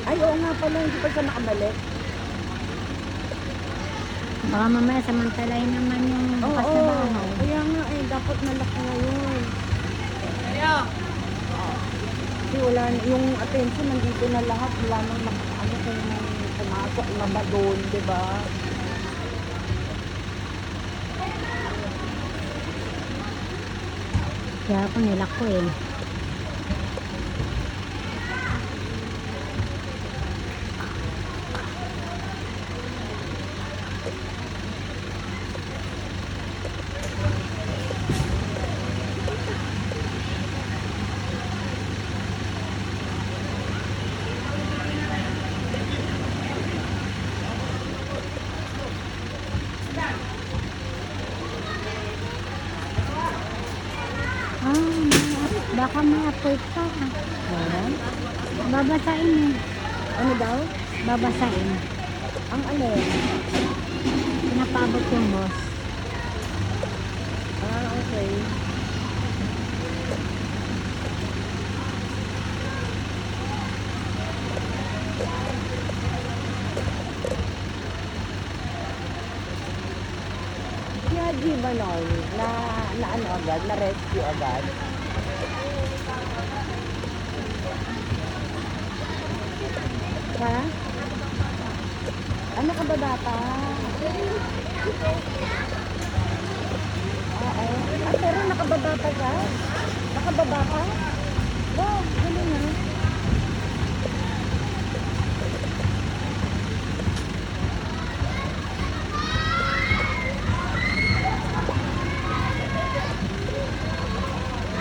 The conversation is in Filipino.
Ay, oo nga pala, hindi pa siya nakabalik. Baka mamaya samantalahin naman yung bukas na Oo, bahay. kaya nga eh, dapat nalak ngayon. Kasi wala, yung attention nandito na lahat, wala nang ano kung pumasok na ba doon, di ba? Kaya ako nilak ko eh. Baka may apoy pa. Ayan. Babasain eh. Ano daw? Babasain. Ang alin? Pinapabot yung boss. Ah, okay. Si Haji ba nun? Na ano agad? Na rescue agad? Ha? Ano ka ba bata? Oo. Ah, pero nakababa pa ka? Nakababa ka? Wow.